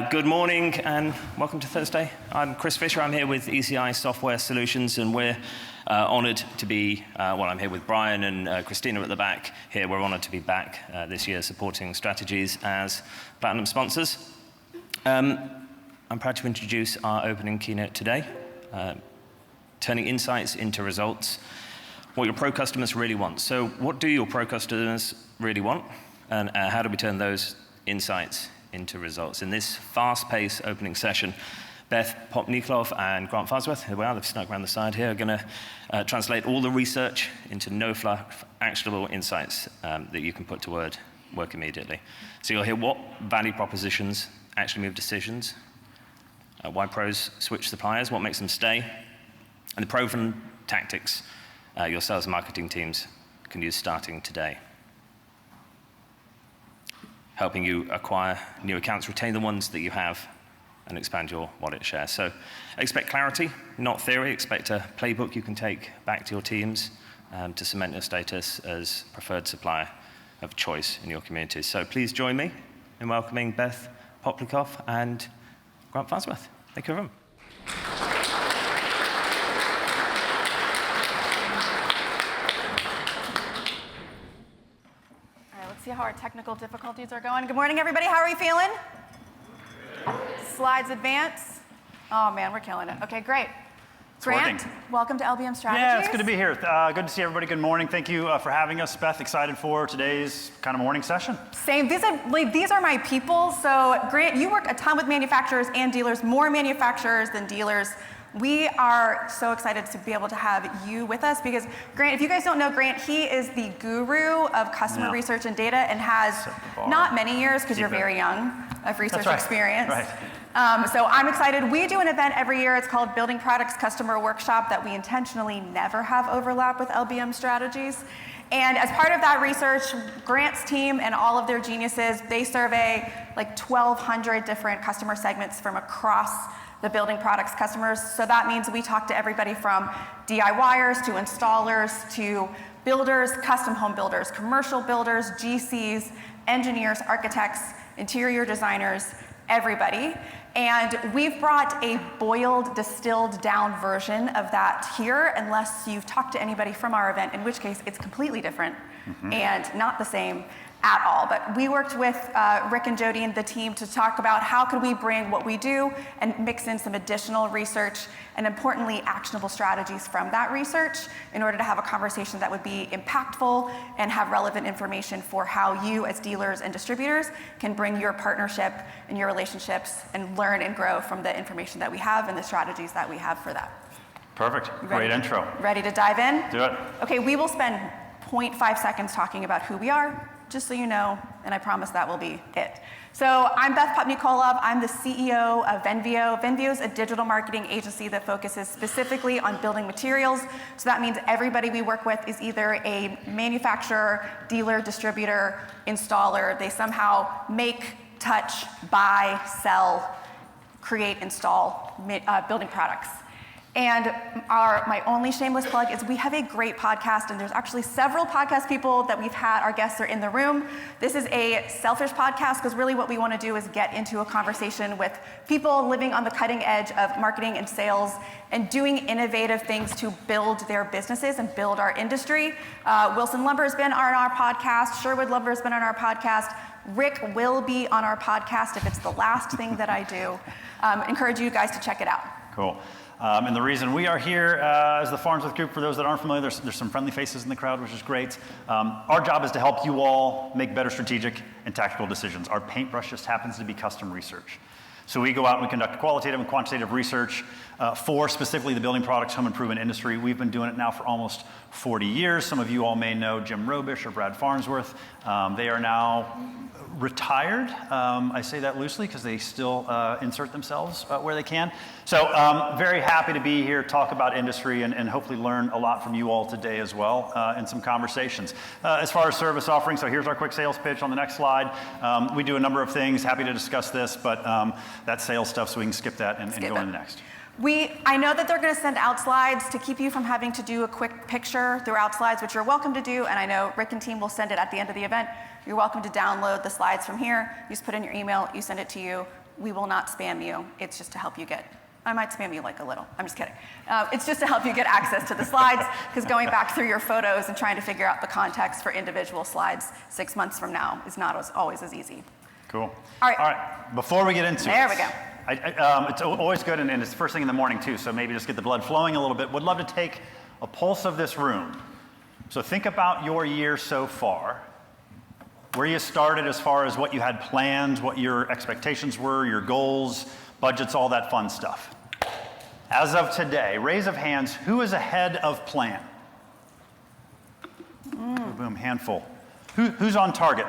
Good morning and welcome to Thursday. I'm Chris Fisher. I'm here with ECI Software Solutions, and we're honored to be, I'm here with Brian and Christina at the back here. We're honored to be back this year supporting Strategies as Platinum sponsors. I'm proud to introduce our opening keynote today, turning insights into results, what your pro customers really want. So what do your pro customers really want, and how do we turn those insights into results? In this fast-paced opening session, Beth, PopNikolov, and Grant Farnsworth, here we are, they've snuck around the side here, are going to translate all the research into no-fluff, actionable insights that you can put to work immediately. So you'll hear what value propositions actually move decisions, why pros switch suppliers, what makes them stay, and the proven tactics your sales and marketing teams can use starting today, helping you acquire new accounts, retain the ones that you have, and expand your wallet share. So expect clarity, not theory. Expect a playbook you can take back to your teams to cement your status as preferred supplier of choice in your communities. So please join me in welcoming Beth, PopNikolov, and Grant Farnsworth. Thank you, everyone. See how our technical difficulties are going. Good morning, everybody. How are we feeling? Slides advance. Oh, man, we're killing it. OK, great. Grant, welcome to LBM Strategies. Yeah, it's good to be here. Good to see everybody. Good morning. Thank you for having us. Beth, excited for today's kind of morning session. Same. These are my people. So, Grant, you work a ton with manufacturers and dealers, more manufacturers than dealers. We are so excited to be able to have you with us because, Grant, if you guys don't know Grant, he is the guru of customer research and data and has not many years, because you're very young, of research experience. Right. So I'm excited. We do an event every year. It's called Building Products Customer Workshop that we intentionally never have overlap with LBM Strategies. And as part of that research, Grant's team and all of their geniuses, they survey like 1,200 different customer segments from across the building products customers. So that means we talk to everybody from DIYers to installers to builders, custom home builders, commercial builders, GCs, engineers, architects, interior designers, everybody. And we've brought a boiled, distilled down version of that here, unless you've talked to anybody from our event, in which case it's completely different and not the same at all. But we worked with Rick and Jody and the team to talk about how could we bring what we do and mix in some additional research and, importantly, actionable strategies from that research in order to have a conversation that would be impactful and have relevant information for how you as dealers and distributors can bring your partnership and your relationships and learn and grow from the information that we have and the strategies that we have for that. Perfect. Great intro. Ready to dive in? Do it. OK, we will spend 0.5 seconds talking about who we are, just so you know, and I promise that will be it. So I'm Beth PopNikolov. I'm the CEO of Venveo. Venveo is a digital marketing agency that focuses specifically on building materials. So that means everybody we work with is either a manufacturer, dealer, distributor, installer. They somehow make, touch, buy, sell, create, install building products. And my only shameless plug is we have a great podcast, and there's actually several podcast people that we've had. Our guests are in the room. This is a selfish podcast because really what we want to do is get into a conversation with people living on the cutting edge of marketing and sales and doing innovative things to build their businesses and build our industry. Wilson Lumber has been on our podcast. Sherwood Lumber has been on our podcast. Rick will be on our podcast if it's the last thing that I do. Encourage you guys to check it out. Cool. And the reason we are here as the Farnsworth Group, for those that aren't familiar, there's some friendly faces in the crowd, which is great. Our job is to help you all make better strategic and tactical decisions. Our paintbrush just happens to be custom research. So we go out and we conduct qualitative and quantitative research for specifically the building products, home improvement industry. We've been doing it now for almost 40 years. Some of you all may know Jim Robish or Brad Farnsworth. They are now retired. I say that loosely because they still insert themselves where they can. So very happy to be here, talk about industry, and hopefully learn a lot from you all today as well in some conversations. As far as service offerings, so here's our quick sales pitch on the next slide. We do a number of things. Happy to discuss this, but that's sales stuff, so we can skip that and go on to the next. I know that they're going to send out slides to keep you from having to do a quick picture throughout slides, which you're welcome to do, and I know Rick and team will send it at the end of the event. You're welcome to download the slides from here. You just put in your email, you send it to you. We will not spam you. It's just to help you get, I might spam you like a little. I'm just kidding. It's just to help you get access to the slides, because going back through your photos and trying to figure out the context for individual slides 6 months from now is not always as easy. Cool. All right. All right. Before we get into There it. we go. It's always good, and it's the first thing in the morning, too, so maybe just get the blood flowing a little bit. Would love to take a pulse of this room. So think about your year so far, where you started as far as what you had planned, what your expectations were, your goals, budgets, all that fun stuff. As of today, raise of hands, who is ahead of plan? Boom, boom, handful. Who's on target?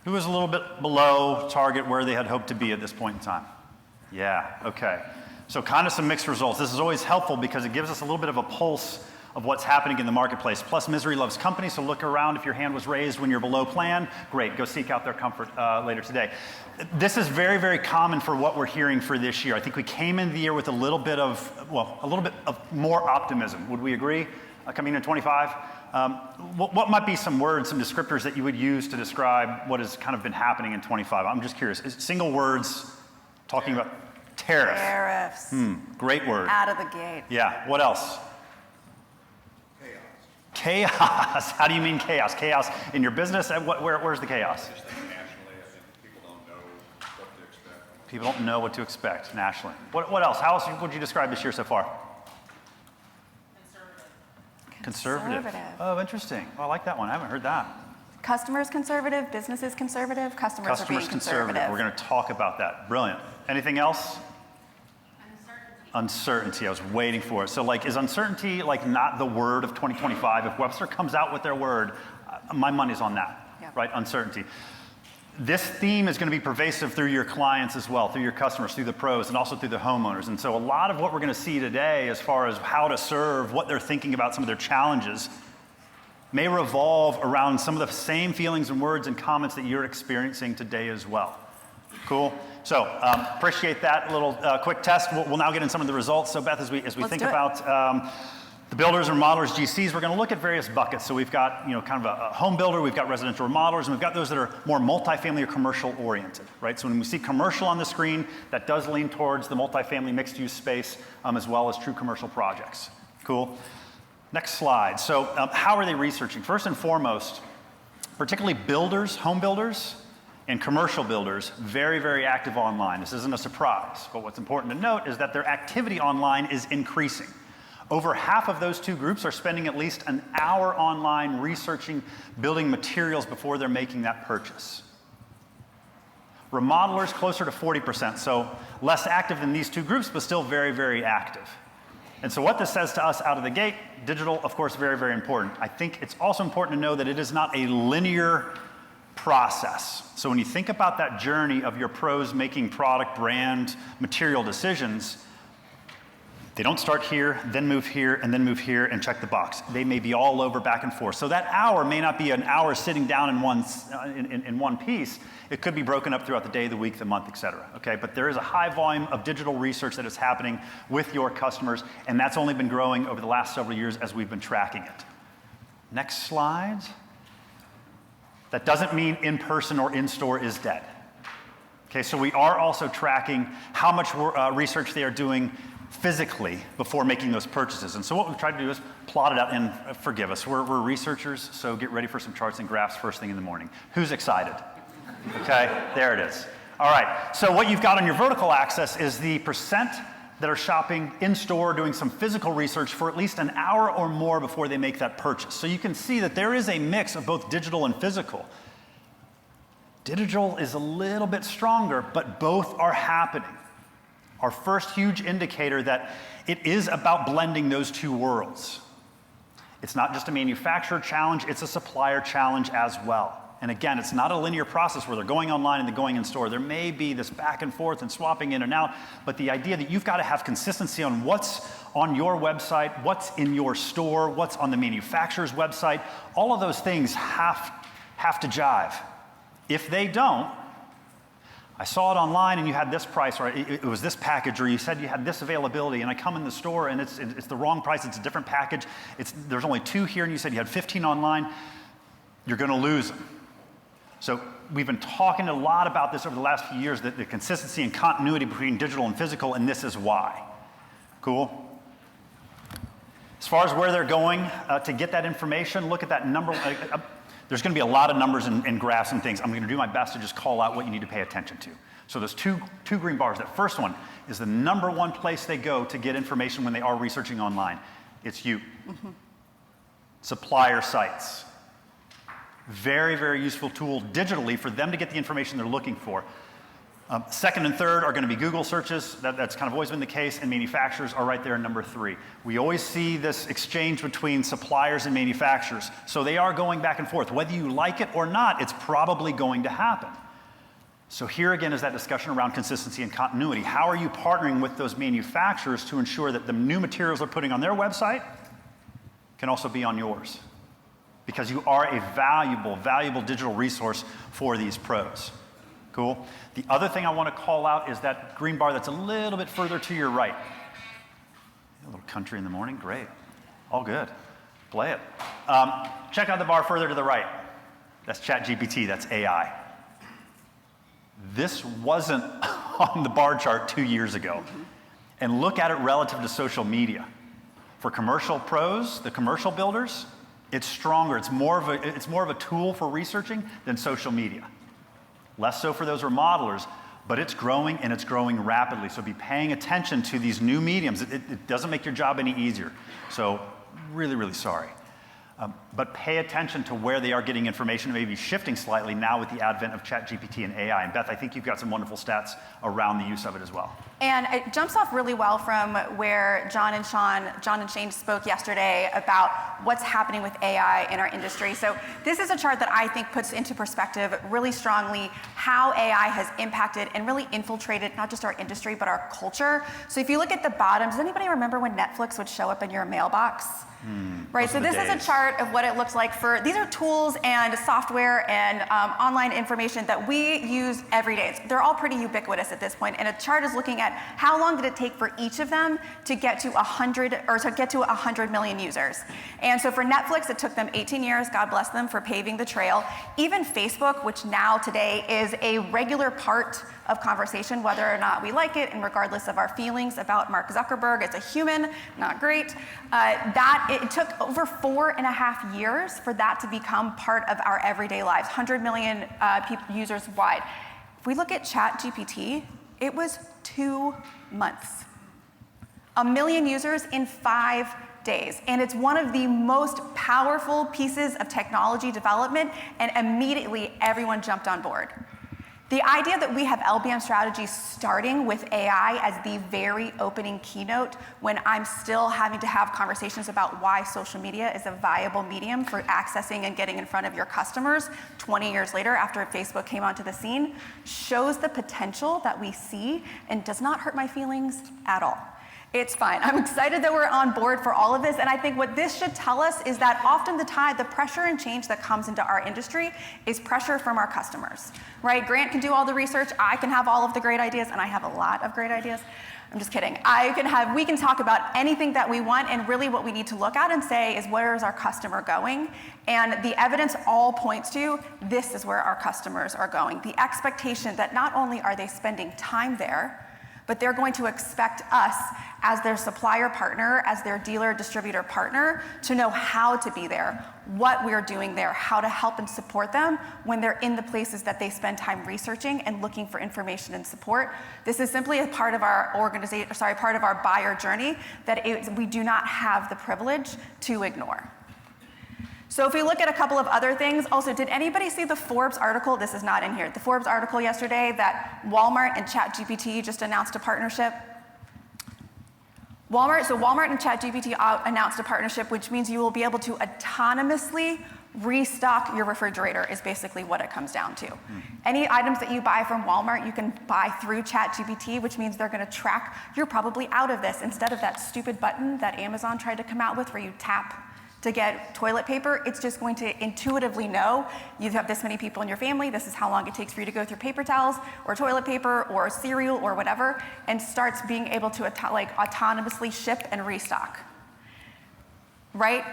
Who is a little bit below target where they had hoped to be at this point in time? Yeah, okay. So kind of some mixed results. This is always helpful because it gives us a little bit of a pulse of what's happening in the marketplace. Plus, misery loves company, so look around. If your hand was raised when you're below plan, great, go seek out their comfort later today. This is very, very common for what we're hearing for this year. I think we came into the year with a little bit of more optimism. Would we agree? Coming into 25? What might be some words, some descriptors that you would use to describe what has kind of been happening in 25? I'm just curious. Single words talking about tariff. Tariffs. Great word. Out of the gate. Yeah. What else? Chaos. Chaos. How do you mean chaos? Chaos in your business? Where's the chaos? Just think nationally, I think people don't know what to expect. People don't know what to expect nationally. What else? How else would you describe this year so far? Conservative. Oh, interesting. Oh, I like that one. I haven't heard that. Customers conservative, businesses conservative, customers are being conservative. We're going to talk about that. Brilliant. Anything else? Uncertainty. I was waiting for it. So, like, is uncertainty like not the word of 2025? If Webster comes out with their word, my money's on that, right? Uncertainty. This theme is going to be pervasive through your clients as well, through your customers, through the pros, and also through the homeowners. And so a lot of what we're going to see today as far as how to serve, what they're thinking about, some of their challenges, may revolve around some of the same feelings and words and comments that you're experiencing today as well. Cool? So appreciate that little quick test. We'll now get in some of the results. So Beth, as we think about the builders, remodelers, GCs, we're going to look at various buckets. So we've got, kind of a home builder, we've got residential remodelers, and we've got those that are more multifamily or commercial oriented, right? So when we see commercial on the screen, that does lean towards the multifamily mixed use space, as well as true commercial projects. Cool. Next slide. So how are they researching? First and foremost, particularly builders, home builders, and commercial builders, very, very active online. This isn't a surprise, but what's important to note is that their activity online is increasing. Over half of those two groups are spending at least an hour online researching building materials before they're making that purchase. Remodelers closer to 40%, so less active than these two groups, but still very, very active. And so what this says to us out of the gate, digital, of course, very, very important. I think it's also important to know that it is not a linear process. So when you think about that journey of your pros making product, brand, material decisions, they don't start here, then move here, and then move here and check the box. They may be all over back and forth. So that hour may not be an hour sitting down in one piece. It could be broken up throughout the day, the week, the month, et cetera. Okay? But there is a high volume of digital research that is happening with your customers, and that's only been growing over the last several years as we've been tracking it. Next slide. That doesn't mean in-person or in-store is dead. Okay, so we are also tracking how much research they are doing physically before making those purchases. And so what we've tried to do is plot it out, and forgive us, we're researchers, so get ready for some charts and graphs first thing in the morning. Who's excited? Okay, there it is. All right, so what you've got on your vertical axis is the percent that are shopping in-store, doing some physical research for at least an hour or more before they make that purchase. So you can see that there is a mix of both digital and physical. Digital is a little bit stronger, but both are happening. Our first huge indicator that it is about blending those two worlds. It's not just a manufacturer challenge, it's a supplier challenge as well. And again, it's not a linear process where they're going online and they're going in store. There may be this back and forth and swapping in and out, but the idea that you've got to have consistency on what's on your website, what's in your store, what's on the manufacturer's website, all of those things have to jive. If they don't, I saw it online and you had this price, or it was this package, or you said you had this availability, and I come in the store and it's the wrong price, it's a different package, there's only 2 here and you said you had 15 online, you're going to lose them. So we've been talking a lot about this over the last few years, the consistency and continuity between digital and physical, and this is why. Cool? As far as where they're going to get that information, look at that number. There's going to be a lot of numbers and graphs and things. I'm going to do my best to just call out what you need to pay attention to. So there's two green bars. That first one is the number one place they go to get information when they are researching online. It's you. Mm-hmm. Supplier sites. Very, very useful tool digitally for them to get the information they're looking for. Second and third are going to be Google searches. That's kind of always been the case, and manufacturers are right there in number 3. We always see this exchange between suppliers and manufacturers. So they are going back and forth. Whether you like it or not, it's probably going to happen. So here again is that discussion around consistency and continuity. How are you partnering with those manufacturers to ensure that the new materials they're putting on their website can also be on yours? Because you are a valuable, valuable digital resource for these pros. Cool? The other thing I want to call out is that green bar that's a little bit further to your right. A little country in the morning, great. All good. Play it. Check out the bar further to the right. That's ChatGPT, that's AI. This wasn't on the bar chart 2 years ago. And look at it relative to social media. For commercial pros, the commercial builders, it's stronger. It's more of a tool for researching than social media. Less so for those remodelers, but it's growing and it's growing rapidly. So be paying attention to these new mediums. It doesn't make your job any easier. So really, really sorry. But pay attention to where they are getting information, maybe shifting slightly now with the advent of ChatGPT and AI. And Beth, I think you've got some wonderful stats around the use of it as well. And it jumps off really well from where John and Shane spoke yesterday about what's happening with AI in our industry. So this is a chart that I think puts into perspective really strongly how AI has impacted and really infiltrated not just our industry, but our culture. So if you look at the bottom, does anybody remember when Netflix would show up in your mailbox? Right, so this is a chart of what it looks like for, these are tools and software and online information that we use every day. They're all pretty ubiquitous at this point, and a chart is looking at how long did it take for each of them to get to 100 million users. And so for Netflix, it took them 18 years, God bless them for paving the trail. Even Facebook, which now today is a regular part of conversation, whether or not we like it, and regardless of our feelings about Mark Zuckerberg as a human, not great, it took over 4.5 years for that to become part of our everyday lives, 100 million users wide. If we look at ChatGPT, it was 2 months. 1 million users in 5 days. And it's one of the most powerful pieces of technology development, and immediately everyone jumped on board. The idea that we have LBM Strategies starting with AI as the very opening keynote when I'm still having to have conversations about why social media is a viable medium for accessing and getting in front of your customers 20 years later after Facebook came onto the scene shows the potential that we see and does not hurt my feelings at all. It's fine. I'm excited that we're on board for all of this, and I think what this should tell us is that often the pressure and change that comes into our industry is pressure from our customers, right? Grant can do all the research, I can have all of the great ideas, and I have a lot of great ideas. I'm just kidding. We can talk about anything that we want, and really what we need to look at and say is where is our customer going? And the evidence all points to this is where our customers are going. The expectation that not only are they spending time there, but they're going to expect us as their supplier partner, as their dealer distributor partner, to know how to be there, what we're doing there, how to help and support them when they're in the places that they spend time researching and looking for information and support. This is simply a part of our part of our buyer journey that we do not have the privilege to ignore. So if we look at a couple of other things, also, did anybody see the Forbes article? This is not in here. The Forbes article yesterday that Walmart and ChatGPT just announced a partnership. Walmart and ChatGPT announced a partnership, which means you will be able to autonomously restock your refrigerator is basically what it comes down to. Any items that you buy from Walmart, you can buy through ChatGPT, which means they're going to track you're probably out of this. Instead of that stupid button that Amazon tried to come out with where you tap to get toilet paper, it's just going to intuitively know you have this many people in your family, this is how long it takes for you to go through paper towels or toilet paper or cereal or whatever, and starts being able to autonomously ship and restock. Right?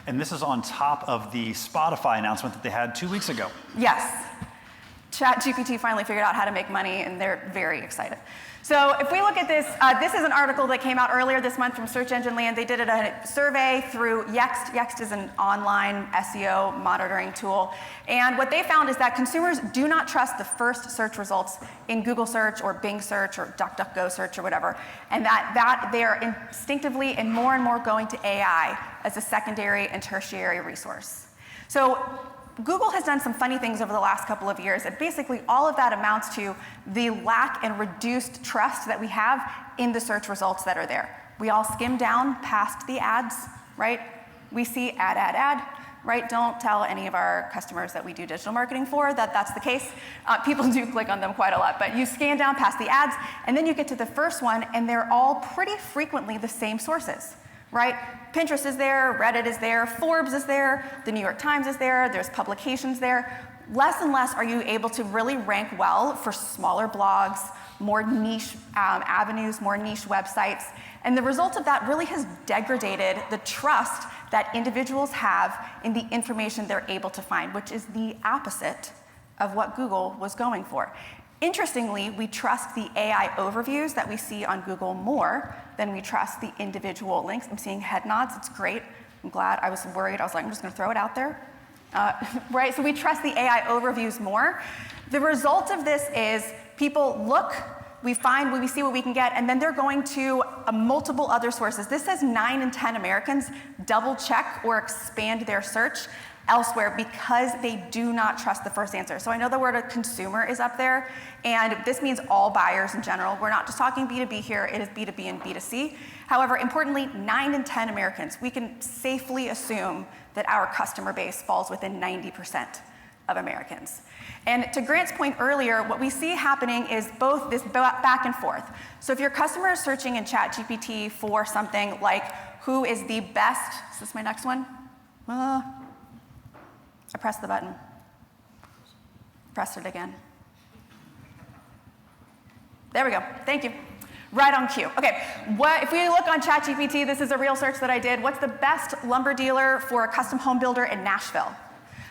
And this is on top of the Spotify announcement that they had 2 weeks ago. Yes. ChatGPT finally figured out how to make money, and they're very excited. So if we look at this, this is an article that came out earlier this month from Search Engine Land. They did a survey through Yext. Yext is an online SEO monitoring tool. And what they found is that consumers do not trust the first search results in Google search or Bing search or DuckDuckGo search or whatever, and that they are instinctively and more going to AI as a secondary and tertiary resource. So Google has done some funny things over the last couple of years, and basically all of that amounts to the lack and reduced trust that we have in the search results that are there. We all skim down past the ads, right? We see ad, right? Don't tell any of our customers that we do digital marketing for that that's the case. People do click on them quite a lot, but you scan down past the ads, and then you get to the first one, and they're all pretty frequently the same sources, right? Pinterest is there, Reddit is there, Forbes is there, the New York Times is there, there's publications there. Less and less are you able to really rank well for smaller blogs, more niche avenues, more niche websites. And the result of that really has degraded the trust that individuals have in the information they're able to find, which is the opposite of what Google was going for. Interestingly, we trust the AI overviews that we see on Google more than we trust the individual links. I'm seeing head nods, it's great. I'm glad. I was worried, I was like, I'm just gonna throw it out there. Right, so we trust the AI overviews more. The result of this is people look, we find, we see what we can get, and then they're going to multiple other sources. This says 9 in 10 Americans double check or expand their search elsewhere because they do not trust the first answer. So I know the word consumer is up there, and this means all buyers in general. We're not just talking B2B here, it is B2B and B2C. However, importantly, 9 in 10 Americans, we can safely assume that our customer base falls within 90% of Americans. And to Grant's point earlier, what we see happening is both this back and forth. So if your customer is searching in ChatGPT for something like, who is the best, is this my next one? I pressed the button. Pressed it again. There we go, thank you. Right on cue. Okay, if we look on ChatGPT, this is a real search that I did. What's the best lumber dealer for a custom home builder in Nashville?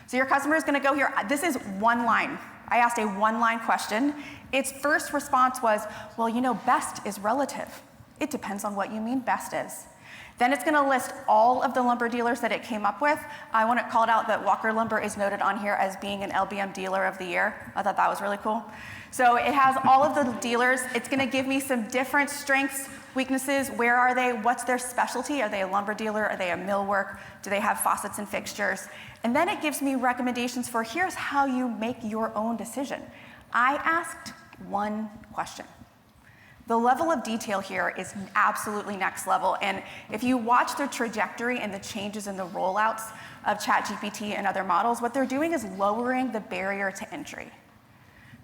So your customer is gonna go here. This is one line. I asked a one-line question. Its first response was, well, you know, best is relative. It depends on what you mean best is. Then it's gonna list all of the lumber dealers that it came up with. I want to call it out that Walker Lumber is noted on here as being an LBM Dealer of the Year. I thought that was really cool. So it has all of the dealers. It's gonna give me some different strengths, weaknesses. Where are they? What's their specialty? Are they a lumber dealer? Are they a millwork? Do they have faucets and fixtures? And then it gives me recommendations for here's how you make your own decision. I asked one question. The level of detail here is absolutely next level. And if you watch the trajectory and the changes in the rollouts of ChatGPT and other models, what they're doing is lowering the barrier to entry.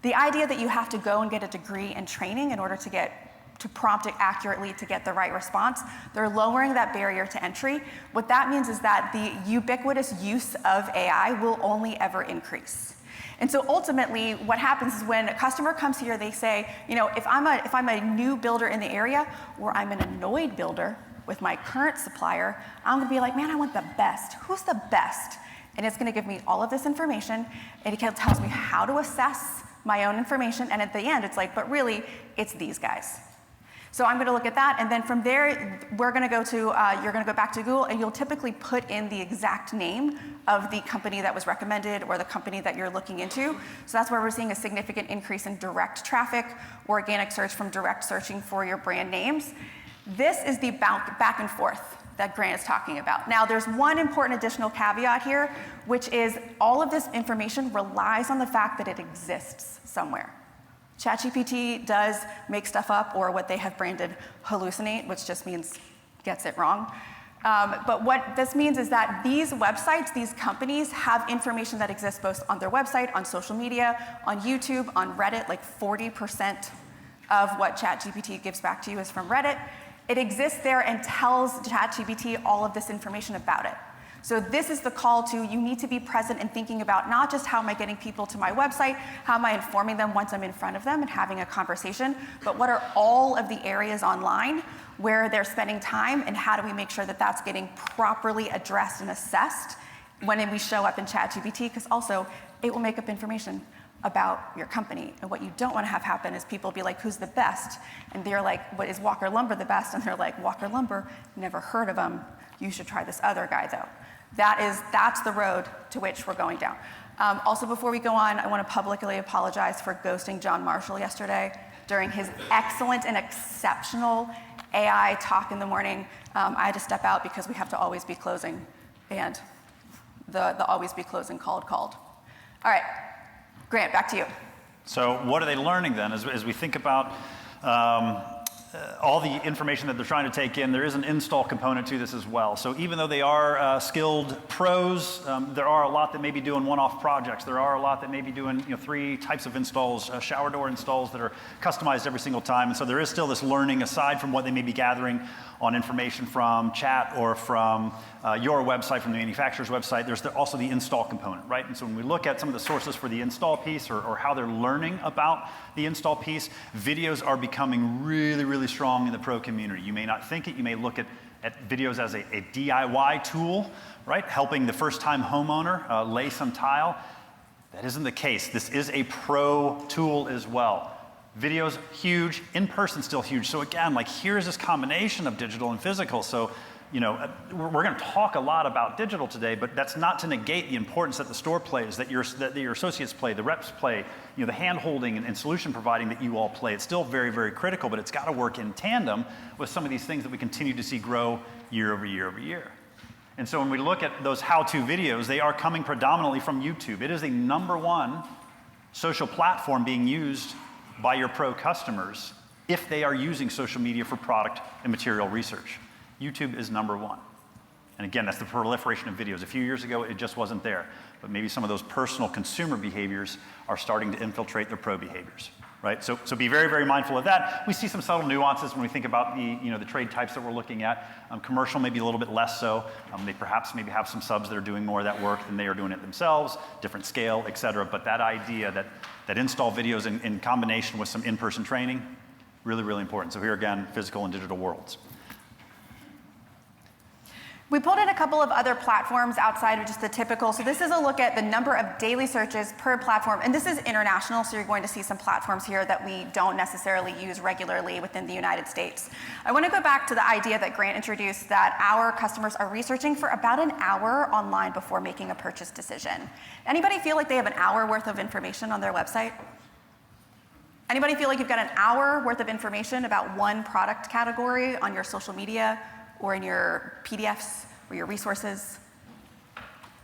The idea that you have to go and get a degree in training in order to prompt it accurately to get the right response, they're lowering that barrier to entry. What that means is that the ubiquitous use of AI will only ever increase. And so ultimately, what happens is when a customer comes here, they say, you know, if I'm a new builder in the area, or I'm an annoyed builder with my current supplier, I'm gonna be like, man, I want the best. Who's the best? And it's gonna give me all of this information, and it tells me how to assess my own information, and at the end, it's like, but really, it's these guys. So I'm gonna look at that, and then from there, we're gonna go to, you're gonna go back to Google, and you'll typically put in the exact name of the company that was recommended or the company that you're looking into. So that's where we're seeing a significant increase in direct traffic, organic search from direct searching for your brand names. This is the back and forth that Grant is talking about. Now, there's one important additional caveat here, which is all of this information relies on the fact that it exists somewhere. ChatGPT does make stuff up, or what they have branded hallucinate, which just means gets it wrong. But what this means is that these websites, these companies have information that exists both on their website, on social media, on YouTube, on Reddit. Like 40% of what ChatGPT gives back to you is from Reddit. It exists there and tells ChatGPT all of this information about it. So this is the call to, you need to be present and thinking about not just how am I getting people to my website, how am I informing them once I'm in front of them and having a conversation, but what are all of the areas online where they're spending time, and how do we make sure that that's getting properly addressed and assessed when we show up in ChatGPT, because also it will make up information about your company. And what you don't want to have happen is people be like, who's the best? And they're like, what, is Walker Lumber the best? And they're like, Walker Lumber, never heard of him. You should try this other guy though. That's the road to which we're going down. Also, before we go on, I want to publicly apologize for ghosting John Marshall yesterday during his excellent and exceptional AI talk in the morning. I had to step out because we have to always be closing, and the always be closing called. All right, Grant, back to you. So what are they learning then? As we think about all the information that they're trying to take in, there is an install component to this as well. So even though they are skilled pros, there are a lot that may be doing one-off projects. There are a lot that may be doing 3 types of installs, shower door installs that are customized every single time. And so there is still this learning aside from what they may be gathering on information from chat or from your website, from the manufacturer's website. There's also the install component, right? And so when we look at some of the sources for the install piece or how they're learning about the install piece, videos are becoming really, really strong in the pro community. You may not think it. You may look at videos as a DIY tool, right? Helping the first-time homeowner lay some tile. That isn't the case. This is a pro tool as well. Video's huge, in-person still huge. So again, like here's this combination of digital and physical. So, we're going to talk a lot about digital today, but that's not to negate the importance that the store plays, that your associates play, the reps play, the hand-holding and solution providing that you all play. It's still very, very critical, but it's got to work in tandem with some of these things that we continue to see grow year over year over year. And so when we look at those how-to videos, they are coming predominantly from YouTube. It is a #1 social platform being used by your pro customers if they are using social media for product and material research. YouTube is #1. And again, that's the proliferation of videos. A few years ago, it just wasn't there. But maybe some of those personal consumer behaviors are starting to infiltrate their pro behaviors, right? So be very, very mindful of that. We see some subtle nuances when we think about the trade types that we're looking at. Commercial maybe a little bit less so. They perhaps maybe have some subs that are doing more of that work than they are doing it themselves, different scale, et cetera. But that idea that install videos in combination with some in-person training, really, really important. So here again, physical and digital worlds. We pulled in a couple of other platforms outside of just the typical. So this is a look at the number of daily searches per platform. And this is international, so you're going to see some platforms here that we don't necessarily use regularly within the United States. I want to go back to the idea that Grant introduced that our customers are researching for about an hour online before making a purchase decision. Anybody feel like they have an hour worth of information on their website? Anybody feel like you've got an hour worth of information about one product category on your social media or in your PDFs or your resources?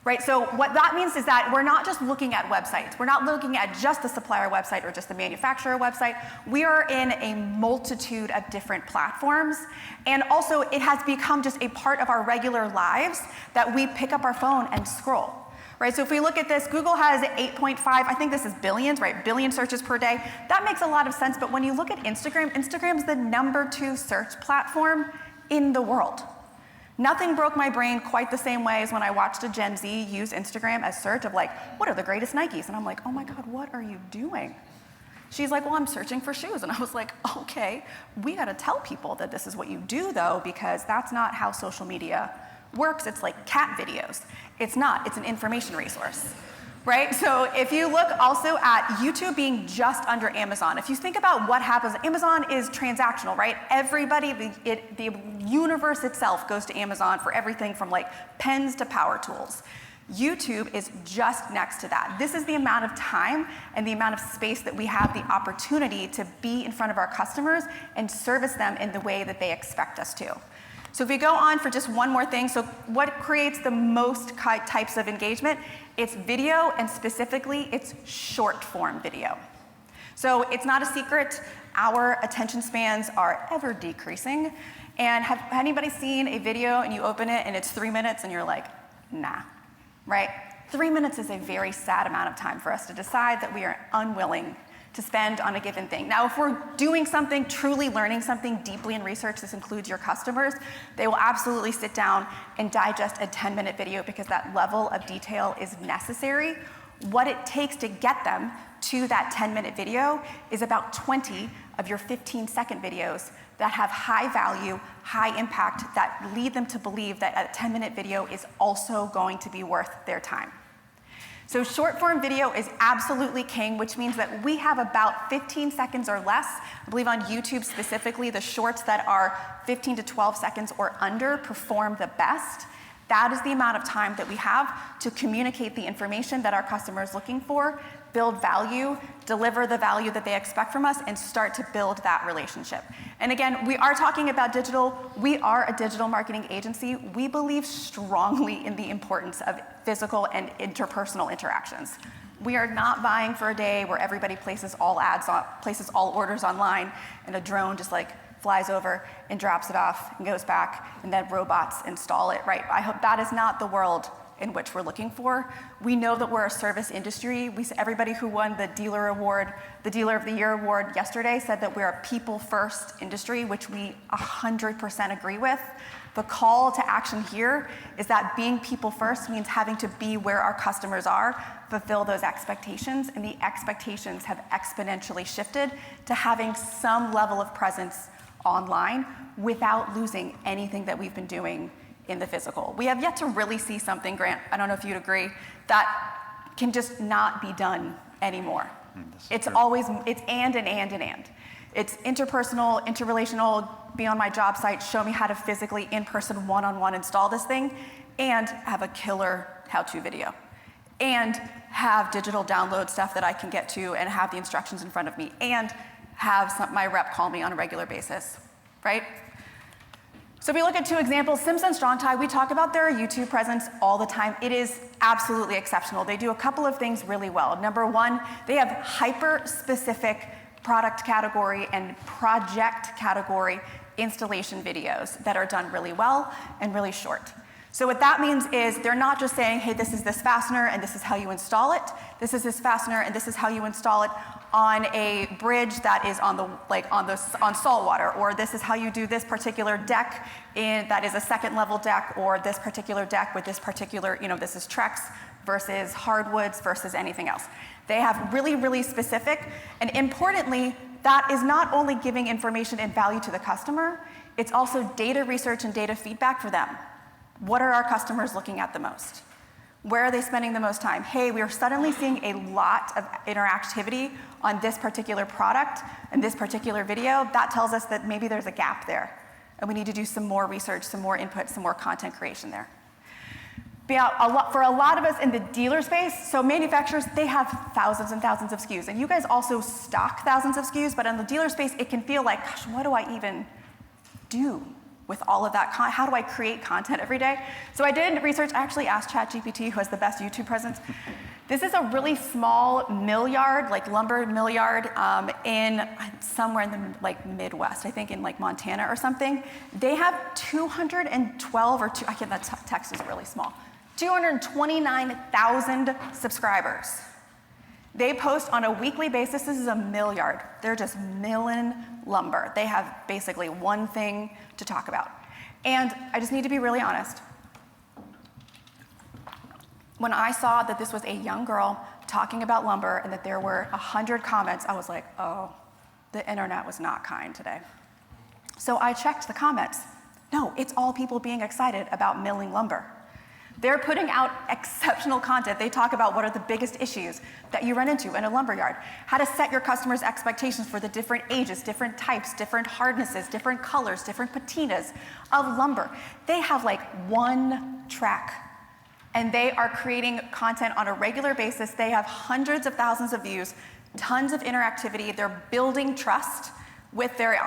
Right, so what that means is that we're not just looking at websites. We're not looking at just the supplier website or just the manufacturer website. We are in a multitude of different platforms. And also, it has become just a part of our regular lives that we pick up our phone and scroll. Right, so if we look at this, Google has 8.5, I think this is billions, right? Billion searches per day. That makes a lot of sense, but when you look at Instagram, Instagram's the #2 search platform in the world. Nothing broke my brain quite the same way as when I watched a Gen Z use Instagram as search of like, what are the greatest Nikes? And I'm like, oh my God, what are you doing? She's like, well, I'm searching for shoes. And I was like, okay, we gotta tell people that this is what you do though, because that's not how social media works. It's like cat videos. It's not, it's an information resource. Right? So if you look also at YouTube being just under Amazon, if you think about what happens, Amazon is transactional, right? Everybody, the universe itself goes to Amazon for everything from like pens to power tools. YouTube is just next to that. This is the amount of time and the amount of space that we have the opportunity to be in front of our customers and service them in the way that they expect us to. So if we go on for just one more thing, so what creates the most types of engagement? It's video, and specifically, it's short form video. So it's not a secret, our attention spans are ever decreasing. And have anybody seen a video and you open it and it's 3 minutes and you're like, nah, right? 3 minutes is a very sad amount of time for us to decide that we are unwilling to spend on a given thing. Now, if we're doing something, truly learning something deeply in research, this includes your customers, they will absolutely sit down and digest a 10-minute video because that level of detail is necessary. What it takes to get them to that 10-minute video is about 20 of your 15-second videos that have high value, high impact, that lead them to believe that a 10-minute video is also going to be worth their time. So short form video is absolutely king, which means that we have about 15 seconds or less. I believe on YouTube specifically, the shorts that are 15 to 12 seconds or under perform the best. That is the amount of time that we have to communicate the information that our customer is looking for, build value, deliver the value that they expect from us, and start to build that relationship. And again, we are talking about digital. We are a digital marketing agency. We believe strongly in the importance of physical and interpersonal interactions. We are not vying for a day where everybody places all orders online, and a drone just like flies over and drops it off and goes back, and then robots install it, right? I hope that is not the world in which we're looking for. We know that we're a service industry. Everybody who won the Dealer Award, the Dealer of the Year Award yesterday said that we're a people-first industry, which we 100% agree with. The call to action here is that being people-first means having to be where our customers are, fulfill those expectations, and the expectations have exponentially shifted to having some level of presence online without losing anything that we've been doing in the physical. We have yet to really see something, Grant, I don't know if you'd agree, that can just not be done anymore. It's always, it's and. It's interpersonal, interrelational, be on my job site, show me how to physically, in-person, one-on-one install this thing, and have a killer how-to video. And have digital download stuff that I can get to and have the instructions in front of me, and have my rep call me on a regular basis, right? So if we look at two examples, Simpson Strong-Tie, we talk about their YouTube presence all the time. It is absolutely exceptional. They do a couple of things really well. Number one, they have hyper-specific product category and project category installation videos that are done really well and really short. So what that means is they're not just saying, hey, this is this fastener and this is how you install it. This is this fastener and this is how you install it on a bridge that is on saltwater, or this is how you do this particular deck that is a second level deck, or this particular deck with this particular, this is Trex versus hardwoods versus anything else. They have really, really specific, and importantly, that is not only giving information and value to the customer, it's also data research and data feedback for them. What are our customers looking at the most? Where are they spending the most time? Hey, we are suddenly seeing a lot of interactivity on this particular product and this particular video. That tells us that maybe there's a gap there, and we need to do some more research, some more input, some more content creation there. But yeah, for a lot of us in the dealer space, so manufacturers, they have thousands and thousands of SKUs, and you guys also stock thousands of SKUs, but in the dealer space, it can feel like, gosh, what do I even do with all of that? How do I create content every day? So I did research. I actually asked ChatGPT, who has the best YouTube presence. This is a really small mill yard, like lumber mill yard, in somewhere in the Midwest, I think in Montana or something. They have 212 that text is really small. 229,000 subscribers. They post on a weekly basis. This is a mill yard. They're just milling lumber. They have basically one thing to talk about. And I just need to be really honest. When I saw that this was a young girl talking about lumber and that there were 100 comments, I was like, oh, the internet was not kind today. So I checked the comments. No, it's all people being excited about milling lumber. They're putting out exceptional content. They talk about what are the biggest issues that you run into in a lumberyard, how to set your customers' expectations for the different ages, different types, different hardnesses, different colors, different patinas of lumber. They have one track, and they are creating content on a regular basis. They have hundreds of thousands of views, tons of interactivity. They're building trust with their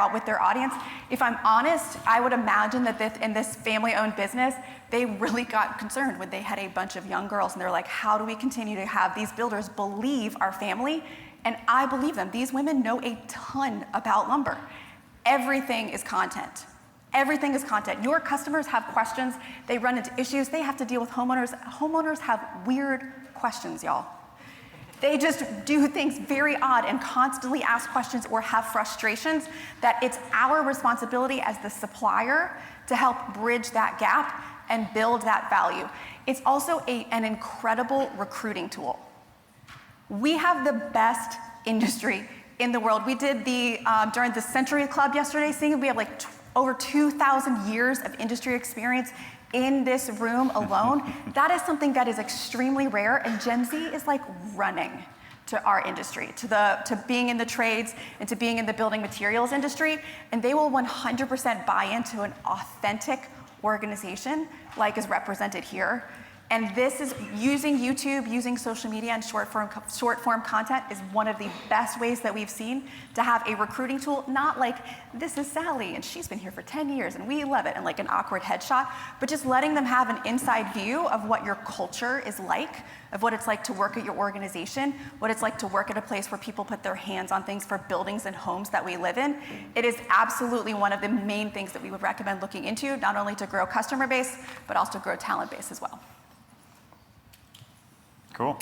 audience. If I'm honest, I would imagine that in this family-owned business, they really got concerned when they had a bunch of young girls, and they're like, how do we continue to have these builders believe our family? And I believe them. These women know a ton about lumber. Everything is content. Everything is content. Your customers have questions. They run into issues. They have to deal with homeowners. Homeowners have weird questions, y'all. They just do things very odd and constantly ask questions or have frustrations that it's our responsibility as the supplier to help bridge that gap and build that value. It's also an incredible recruiting tool. We have the best industry in the world. We did during the Century Club yesterday, seeing we have over 2,000 years of industry experience in this room alone, that is something that is extremely rare, and Gen Z is like running to our industry, to being in the trades and to being in the building materials industry, and they will 100% buy into an authentic organization like is represented here. And this is using YouTube, using social media and short form content is one of the best ways that we've seen to have a recruiting tool, not like, this is Sally and she's been here for 10 years and we love it, and like an awkward headshot, but just letting them have an inside view of what your culture is like, of what it's like to work at your organization, what it's like to work at a place where people put their hands on things for buildings and homes that we live in. It is absolutely one of the main things that we would recommend looking into, not only to grow customer base, but also grow talent base as well. Cool.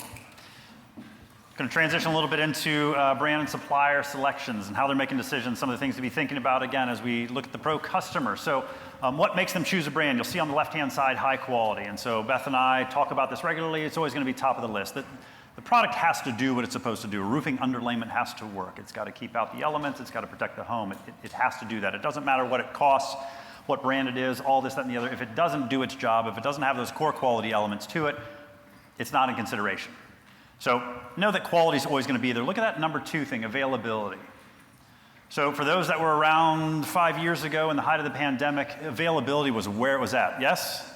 Going to transition a little bit into brand and supplier selections and how they're making decisions, some of the things to be thinking about, again, as we look at the pro customer. So what makes them choose a brand? You'll see on the left-hand side, high quality. And so Beth and I talk about this regularly. It's always going to be top of the list. The product has to do what it's supposed to do. A roofing underlayment has to work. It's got to keep out the elements. It's got to protect the home. It has to do that. It doesn't matter what it costs, what brand it is, all this, that, and the other. If it doesn't do its job, if it doesn't have those core quality elements to it, it's not in consideration. So know that quality is always going to be there. Look at that number 2 thing, availability. So for those that were around 5 years ago in the height of the pandemic, availability was where it was at, yes?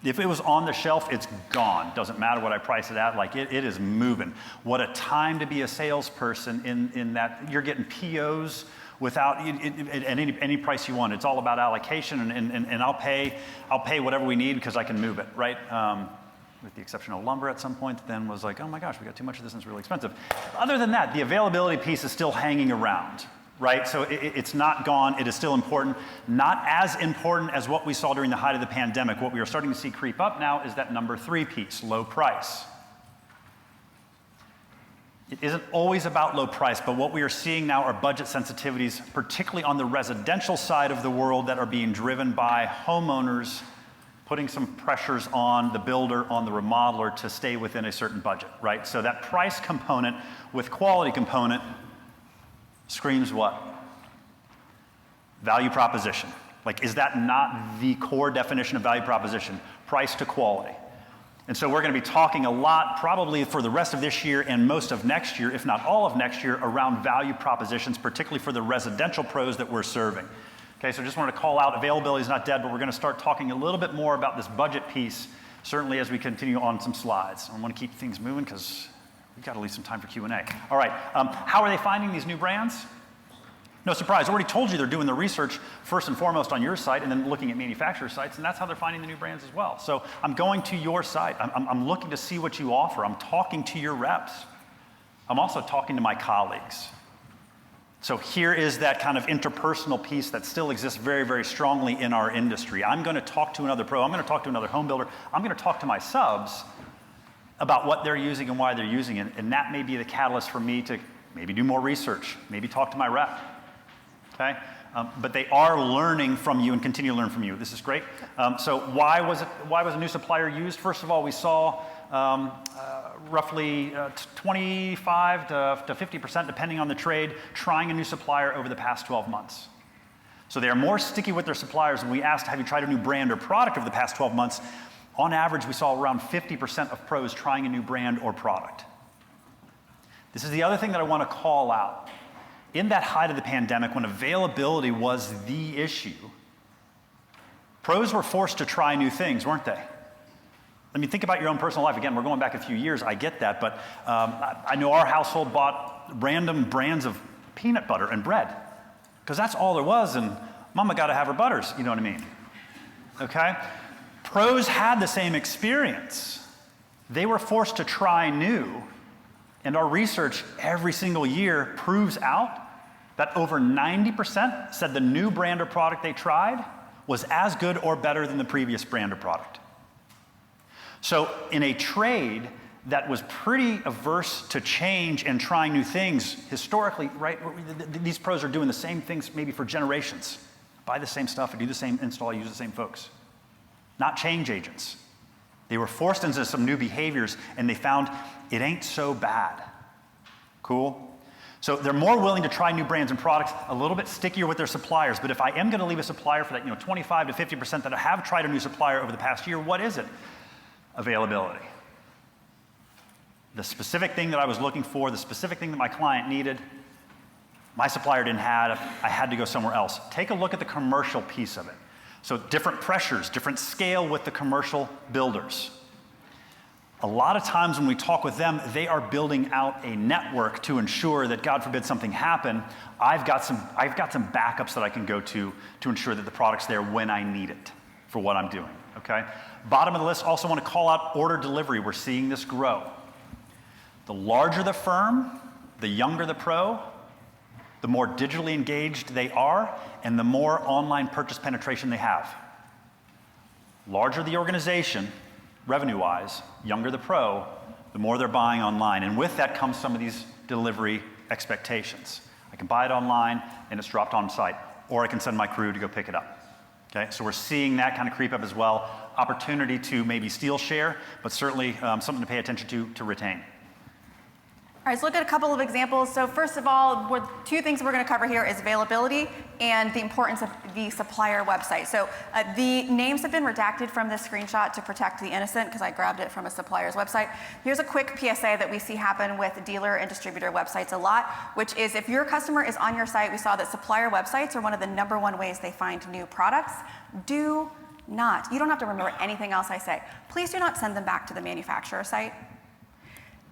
If it was on the shelf, it's gone. Doesn't matter what I price it at, like it is moving. What a time to be a salesperson in that you're getting POs without at any price you want. It's all about allocation, and I'll pay whatever we need because I can move it, right? With the exception of lumber at some point, then was like, oh my gosh, we got too much of this and it's really expensive. Other than that, the availability piece is still hanging around, right? So it's not gone, it is still important. Not as important as what we saw during the height of the pandemic. What we are starting to see creep up now is that number 3 piece, low price. It isn't always about low price, but what we are seeing now are budget sensitivities, particularly on the residential side of the world, that are being driven by homeowners putting some pressures on the builder, on the remodeler to stay within a certain budget, right? So that price component with quality component screams what? Value proposition. Like, is that not the core definition of value proposition? Price to quality. And so we're going to be talking a lot, probably for the rest of this year and most of next year, if not all of next year, around value propositions, particularly for the residential pros that we're serving. Okay, so just wanted to call out, availability is not dead, but we're going to start talking a little bit more about this budget piece, certainly as we continue on some slides. I want to keep things moving because we've got to leave some time for Q&A. All right, how are they finding these new brands? No surprise, I already told you they're doing the research first and foremost on your site and then looking at manufacturer sites, and that's how they're finding the new brands as well. So I'm going to your site. I'm looking to see what you offer. I'm talking to your reps. I'm also talking to my colleagues. So here is that kind of interpersonal piece that still exists very, very strongly in our industry. I'm going to talk to another pro. I'm going to talk to another home builder. I'm going to talk to my subs about what they're using and why they're using it. And that may be the catalyst for me to maybe do more research, maybe talk to my rep. Okay? But they are learning from you and continue to learn from you. This is great. So why was a new supplier used? First of all, we saw roughly 25 to 50%, depending on the trade, trying a new supplier over the past 12 months. So they are more sticky with their suppliers. When we asked, have you tried a new brand or product over the past 12 months? On average, we saw around 50% of pros trying a new brand or product. This is the other thing that I want to call out. In that height of the pandemic, when availability was the issue, pros were forced to try new things, weren't they? I mean, think about your own personal life. Again, we're going back a few years, I get that, but I know our household bought random brands of peanut butter and bread, because that's all there was, and mama got to have her butters, you know what I mean? Okay? Pros had the same experience. They were forced to try new, and our research every single year proves out that over 90% said the new brand or product they tried was as good or better than the previous brand or product. So in a trade that was pretty averse to change and trying new things, historically, right, these pros are doing the same things maybe for generations. Buy the same stuff, do the same install, use the same folks. Not change agents. They were forced into some new behaviors and they found it ain't so bad. Cool? So they're more willing to try new brands and products, a little bit stickier with their suppliers. But if I am going to leave a supplier for that 25 to 50% that have tried a new supplier over the past year, what is it? Availability. The specific thing that I was looking for, the specific thing that my client needed, my supplier didn't have, I had to go somewhere else. Take a look at the commercial piece of it. So different pressures, different scale with the commercial builders. A lot of times when we talk with them, they are building out a network to ensure that, God forbid something happen, I've got some backups that I can go to ensure that the product's there when I need it for what I'm doing, okay? Bottom of the list, also want to call out order delivery. We're seeing this grow. The larger the firm, the younger the pro, the more digitally engaged they are, and the more online purchase penetration they have. Larger the organization, revenue-wise, younger the pro, the more they're buying online. And with that comes some of these delivery expectations. I can buy it online and it's dropped on site, or I can send my crew to go pick it up. Okay, so we're seeing that kind of creep up as well. Opportunity to maybe steal share, but certainly something to pay attention to retain. All right, let's look at a couple of examples. So first of all, two things we're going to cover here is availability and the importance of the supplier website. So the names have been redacted from this screenshot to protect the innocent because I grabbed it from a supplier's website. Here's a quick PSA that we see happen with dealer and distributor websites a lot, which is if your customer is on your site, we saw that supplier websites are one of the #1 ways they find new products. Do not, you don't have to remember anything else I say. Please do not send them back to the manufacturer site.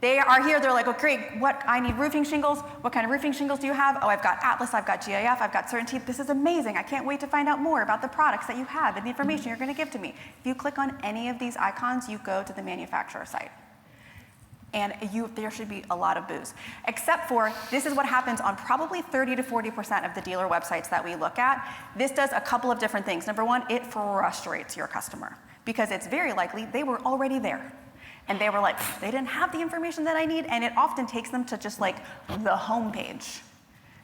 They are here, they're like, oh great, I need roofing shingles. What kind of roofing shingles do you have? Oh, I've got Atlas, I've got GIF, I've got Certainty. This is amazing. I can't wait to find out more about the products that you have and the information you're going to give to me. If you click on any of these icons, you go to the manufacturer site. And there should be a lot of boos. Except for, this is what happens on probably 30 to 40% of the dealer websites that we look at. This does a couple of different things. Number one, it frustrates your customer because it's very likely they were already there. And they were like, they didn't have the information that I need, and it often takes them to just like the home page.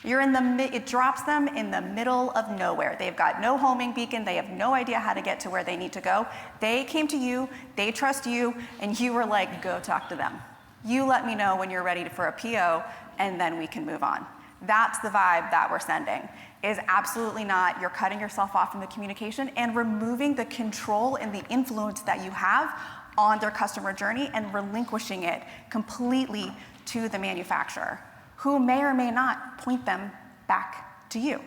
It drops them in the middle of nowhere. They've got no homing beacon, they have no idea how to get to where they need to go. They came to you, they trust you, and you were like, go talk to them. You let me know when you're ready for a PO, and then we can move on. That's the vibe that we're sending. Is absolutely not, you're cutting yourself off from the communication and removing the control and the influence that you have on their customer journey and relinquishing it completely to the manufacturer, who may or may not point them back to you.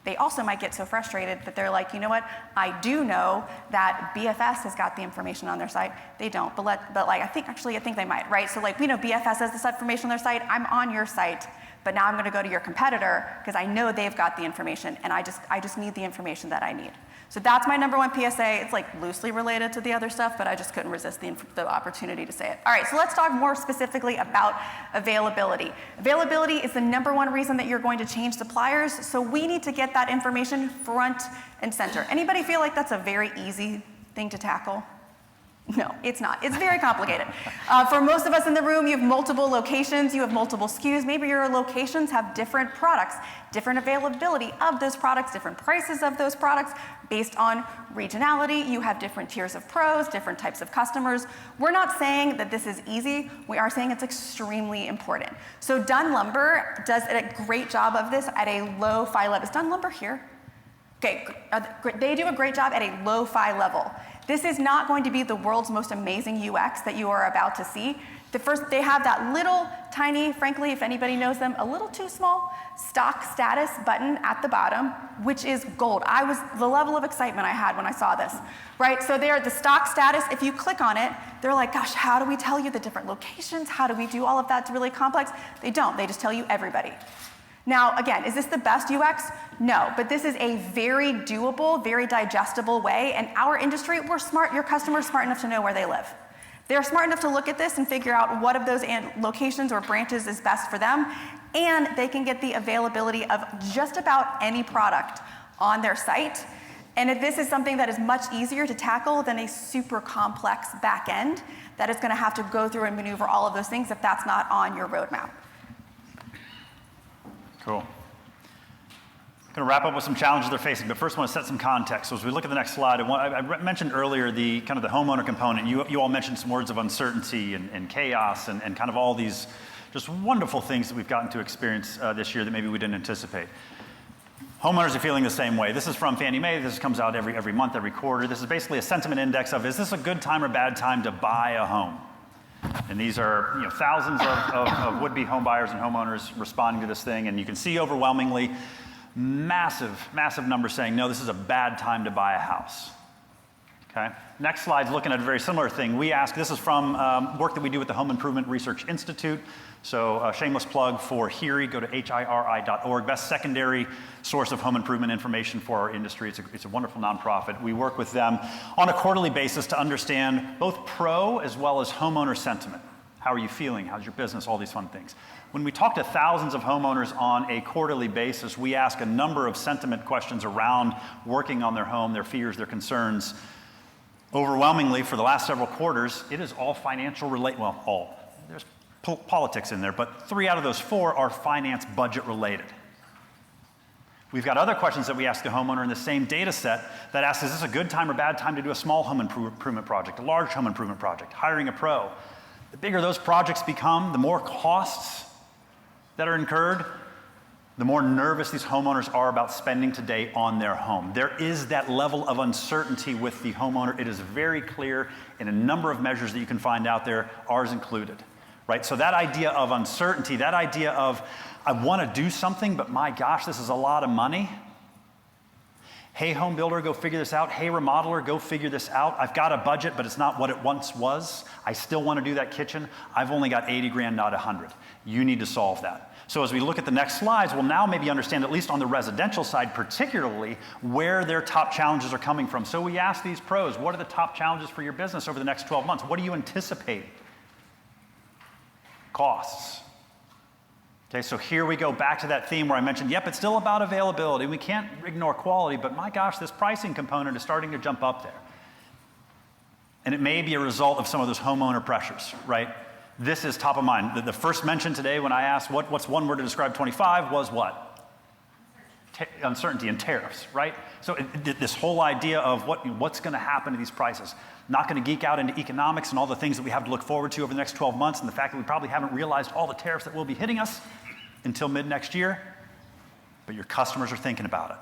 They also might get so frustrated that they're like, you know what, I do know that BFS has got the information on their site. They don't, but I think they might, right? So like, we know BFS has this information on their site, I'm on your site, but now I'm gonna go to your competitor because I know they've got the information and I just need the information that I need. So that's my #1 PSA. It's like loosely related to the other stuff, but I just couldn't resist the opportunity to say it. All right, so let's talk more specifically about availability. Availability is the #1 reason that you're going to change suppliers, so we need to get that information front and center. Anybody feel like that's a very easy thing to tackle? No, it's not. It's very complicated. For most of us in the room, you have multiple locations, you have multiple SKUs. Maybe your locations have different products, different availability of those products, different prices of those products. Based on regionality, you have different tiers of pros, different types of customers. We're not saying that this is easy. We are saying it's extremely important. So Dunn Lumber does a great job of this at a low-fi level. Is Dunn Lumber here? Okay, they do a great job at a low-fi level. This is not going to be the world's most amazing UX that you are about to see. They have that little tiny, frankly, if anybody knows them, a little too small, stock status button at the bottom, which is gold. The level of excitement I had when I saw this, right? So the stock status, if you click on it, they're like, gosh, how do we tell you the different locations? How do we do all of that? It's really complex. They don't, they just tell you everybody. Now, again, is this the best UX? No, but this is a very doable, very digestible way, and our industry, we're smart, your customer's smart enough to know where they live. They're smart enough to look at this and figure out what of those locations or branches is best for them, and they can get the availability of just about any product on their site. And if this is something that is much easier to tackle than a super complex back end that is gonna have to go through and maneuver all of those things if that's not on your roadmap. Cool. I'm going to wrap up with some challenges they're facing, but first I want to set some context. So as we look at the next slide, I mentioned earlier the kind of the homeowner component. You all mentioned some words of uncertainty and chaos and kind of all these Just wonderful things that we've gotten to experience this year that maybe we didn't anticipate. Homeowners are feeling the same way. This is from Fannie Mae. This comes out every month, every quarter. This is basically a sentiment index of, is this a good time or bad time to buy a home? And these are thousands of would-be home buyers and homeowners responding to this thing. And you can see overwhelmingly massive numbers saying, no, this is a bad time to buy a house. Okay. Next slide's looking at a very similar thing. We ask, this is from work that we do with the Home Improvement Research Institute. So shameless plug for HIRI, go to HIRI.org, best secondary source of home improvement information for our industry. It's a wonderful nonprofit. We work with them on a quarterly basis to understand both pro as well as homeowner sentiment. How are you feeling? How's your business? All these fun things. When we talk to thousands of homeowners on a quarterly basis, we ask a number of sentiment questions around working on their home, their fears, their concerns. Overwhelmingly, for the last several quarters, it is all financial related. Well, all. There's politics in there, but 3 out of those 4 are finance budget related. We've got other questions that we ask the homeowner in the same data set that asks, is this a good time or bad time to do a small home improvement project, a large home improvement project, hiring a pro? The bigger those projects become, the more costs that are incurred, the more nervous these homeowners are about spending today on their home. There is that level of uncertainty with the homeowner. It is very clear in a number of measures that you can find out there, ours included. Right? So that idea of uncertainty, that idea of, I want to do something, but my gosh, this is a lot of money. Hey, home builder, go figure this out. Hey, remodeler, go figure this out. I've got a budget, but it's not what it once was. I still want to do that kitchen. I've only got 80 grand, not 100. You need to solve that. So as we look at the next slides, we'll now maybe understand, at least on the residential side particularly, where their top challenges are coming from. So we ask these pros, what are the top challenges for your business over the next 12 months? What do you anticipate? Costs. Okay, so here we go back to that theme where I mentioned, yep, it's still about availability. We can't ignore quality, but my gosh, this pricing component is starting to jump up there. And it may be a result of some of those homeowner pressures, right? This is top of mind. The first mention today when I asked what's one word to describe 25 was what? Uncertainty and tariffs, right? So this whole idea of what's going to happen to these prices. Not going to geek out into economics and all the things that we have to look forward to over the next 12 months and the fact that we probably haven't realized all the tariffs that will be hitting us until mid-next year, but your customers are thinking about it.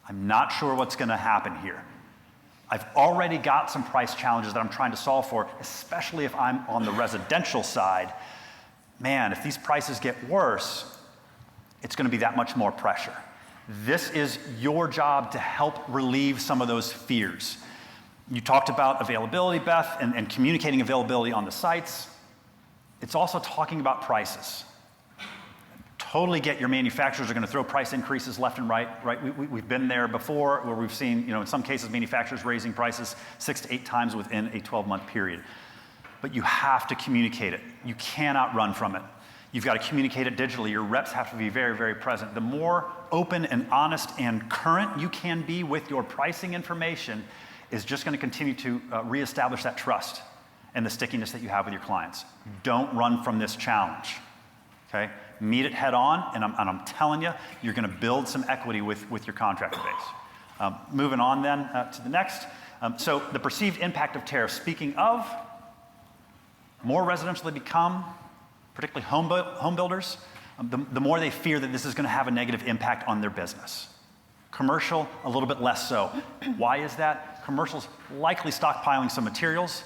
I'm not sure what's going to happen here. I've already got some price challenges that I'm trying to solve for, especially if I'm on the residential side. Man, if these prices get worse, it's going to be that much more pressure. This is your job to help relieve some of those fears. You talked about availability, Beth, and communicating availability on the sites. It's also talking about prices. Totally get your manufacturers are going to throw price increases left and right. We've been there before where we've seen, in some cases, manufacturers raising prices 6 to 8 times within a 12-month period. But you have to communicate it. You cannot run from it. You've got to communicate it digitally. Your reps have to be very, very present. The more open and honest and current you can be with your pricing information is just going to continue to reestablish that trust and the stickiness that you have with your clients. Don't run from this challenge, okay? Meet it head on, and I'm telling you, you're going to build some equity with your contractor base. Moving on then to the next. So the perceived impact of tariffs. Speaking of, more residential they become, particularly home builders, the more they fear that this is going to have a negative impact on their business. Commercial, a little bit less so. Why is that? Commercial's likely stockpiling some materials.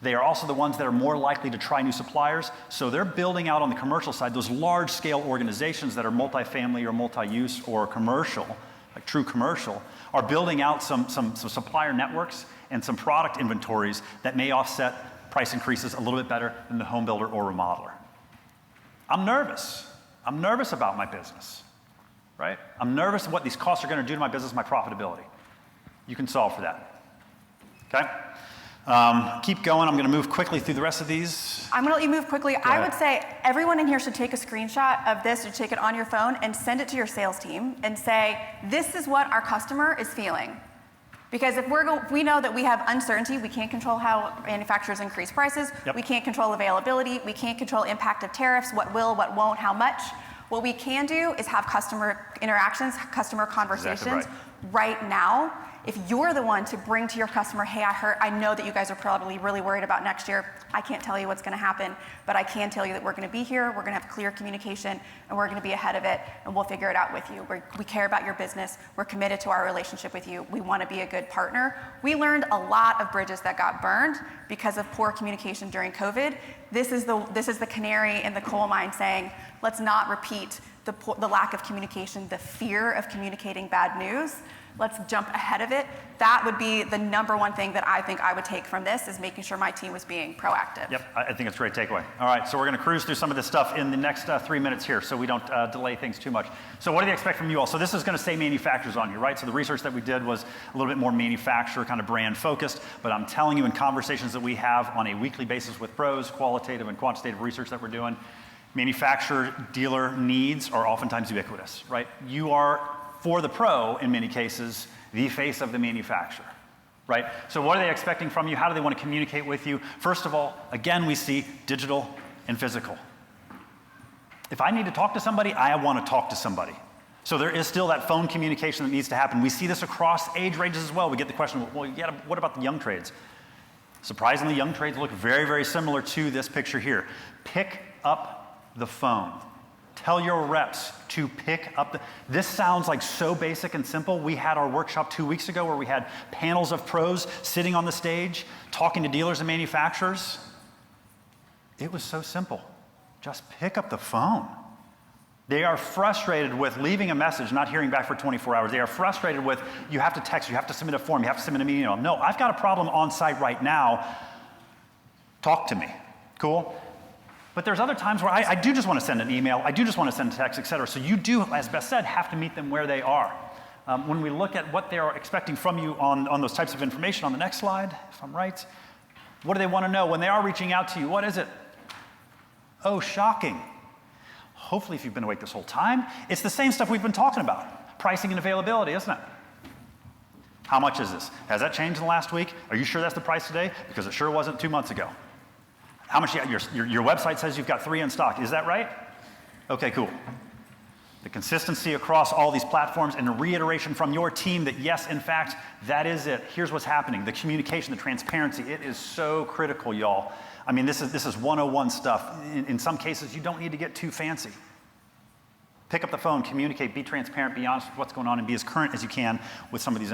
They are also the ones that are more likely to try new suppliers. So they're building out on the commercial side, those large-scale organizations that are multifamily or multi-use or commercial, like true commercial, are building out some supplier networks and some product inventories that may offset price increases a little bit better than the home builder or remodeler. I'm nervous. I'm nervous about my business, right? I'm nervous what these costs are going to do to my business, my profitability. You can solve for that, okay? Keep going. I'm going to move quickly through the rest of these. I'm going to let you move quickly. I would say everyone in here should take a screenshot of this or take it on your phone and send it to your sales team and say, this is what our customer is feeling. Because if we know that we have uncertainty, we can't control how manufacturers increase prices, we can't control availability, we can't control impact of tariffs, what will, what won't, how much. What we can do is have customer interactions, customer conversations right now, If you're the one to bring to your customer, hey, I know that you guys are probably really worried about next year. I can't tell you what's going to happen, but I can tell you that we're going to be here, we're going to have clear communication, and we're going to be ahead of it, and we'll figure it out with you. We care about your business. We're committed to our relationship with you. We want to be a good partner. We learned a lot of bridges that got burned because of poor communication during COVID. This is the canary in the coal mine saying, let's not repeat the lack of communication, the fear of communicating bad news. Let's jump ahead of it. That would be the number one thing that I think I would take from this, is making sure my team was being proactive. Yep, I think it's a great takeaway. All right, so we're going to cruise through some of this stuff in the next 3 minutes here, so we don't delay things too much. So what do they expect from you all? So this is going to say manufacturers on you, right? So the research that we did was a little bit more manufacturer kind of brand focused, but I'm telling you, in conversations that we have on a weekly basis with pros, qualitative and quantitative research that we're doing, manufacturer dealer needs are oftentimes ubiquitous, right? You are, for the pro, in many cases, the face of the manufacturer, right? So what are they expecting from you? How do they want to communicate with you? First of all, again, we see digital and physical. If I need to talk to somebody, I want to talk to somebody. So there is still that phone communication that needs to happen. We see this across age ranges as well. We get the question, well, yeah, what about the young trades? Surprisingly, young trades look very, very similar to this picture here. Pick up the phone. Tell your reps to pick up this sounds like so basic and simple. We had our workshop 2 weeks ago where we had panels of pros sitting on the stage, talking to dealers and manufacturers. It was so simple. Just pick up the phone. They are frustrated with leaving a message, not hearing back for 24 hours. They are frustrated with, you have to text, you have to submit a form, you have to submit an email. No, I've got a problem on site right now. Talk to me. Cool? But there's other times where I do just want to send an email, I do just want to send a text, et cetera. So you do, as Beth said, have to meet them where they are. When we look at what they are expecting from you on those types of information on the next slide, if I'm right, what do they want to know when they are reaching out to you? What is it? Oh, shocking. Hopefully, if you've been awake this whole time, it's the same stuff we've been talking about. Pricing and availability, isn't it? How much is this? Has that changed in the last week? Are you sure that's the price today? Because it sure wasn't 2 months ago. How much, your website says you've got 3 in stock. Is that right? Okay, cool. The consistency across all these platforms and the reiteration from your team that yes, in fact, that is it. Here's what's happening. The communication, the transparency, it is so critical, y'all. I mean, this is 101 stuff. In some cases, you don't need to get too fancy. Pick up the phone, communicate, be transparent, be honest with what's going on, and be as current as you can with some of these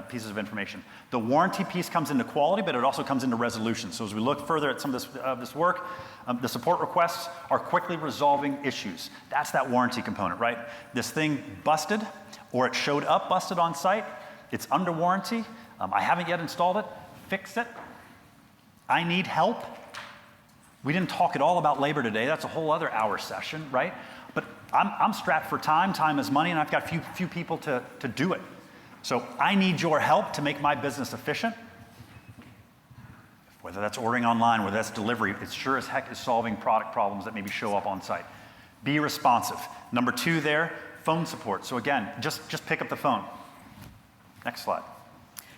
pieces of information. The warranty piece comes into quality, but it also comes into resolution. So as we look further at some of this work, the support requests are quickly resolving issues. That's that warranty component, right? This thing busted, or it showed up busted on site. It's under warranty. I haven't yet installed it. Fix it. I need help. We didn't talk at all about labor today. That's a whole other hour session, right? But I'm strapped for time. Time is money, and I've got few people to do it. So I need your help to make my business efficient. Whether that's ordering online, whether that's delivery, it sure as heck is solving product problems that maybe show up on site. Be responsive. Number 2 there, phone support. So again, just pick up the phone. Next slide.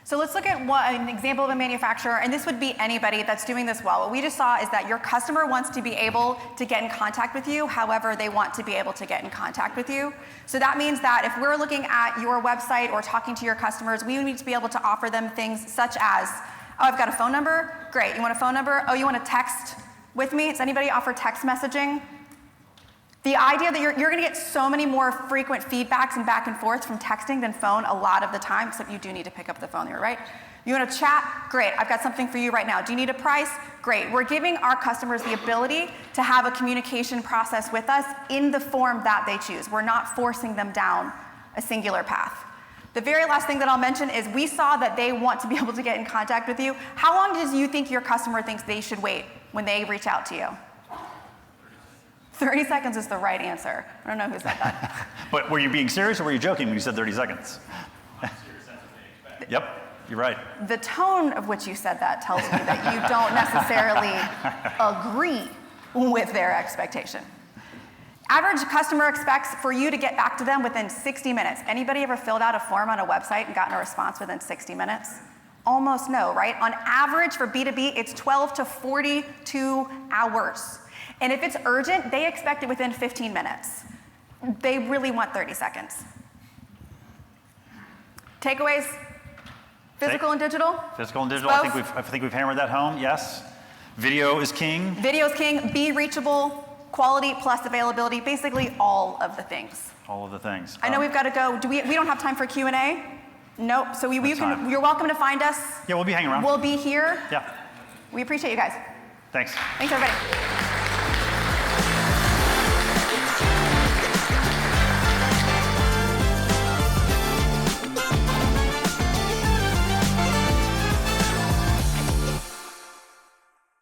So let's look at an example of a manufacturer, and this would be anybody that's doing this well. What we just saw is that your customer wants to be able to get in contact with you, however they want to be able to get in contact with you. So that means that if we're looking at your website or talking to your customers, we need to be able to offer them things such as, oh, I've got a phone number? Great, you want a phone number? Oh, you want to text with me? Does anybody offer text messaging? The idea that you're going to get so many more frequent feedbacks and back and forth from texting than phone a lot of the time, except you do need to pick up the phone here, right? You want to chat? Great, I've got something for you right now. Do you need a price? Great. We're giving our customers the ability to have a communication process with us in the form that they choose. We're not forcing them down a singular path. The very last thing that I'll mention is we saw that they want to be able to get in contact with you. How long do you think your customer thinks they should wait when they reach out to you? 30 seconds is the right answer. I don't know who said that. But were you being serious or were you joking when you said 30 seconds? Yep, you're right. The tone of which you said that tells me that you don't necessarily agree with their expectation. Average customer expects for you to get back to them within 60 minutes. Anybody ever filled out a form on a website and gotten a response within 60 minutes? Almost no, right? On average for B2B, it's 12 to 42 hours. And if it's urgent, they expect it within 15 minutes. They really want 30 seconds. Takeaways, Physical and digital? Physical and digital. Both? I think we've hammered that home. Yes. Video is king. Video is king. Be reachable. Quality plus availability. Basically all of the things. All of the things. I know we've got to go. We don't have time for Q&A? Nope. So you're welcome to find us. Yeah, we'll be hanging around. We'll be here. Yeah. We appreciate you guys. Thanks. Thanks, everybody.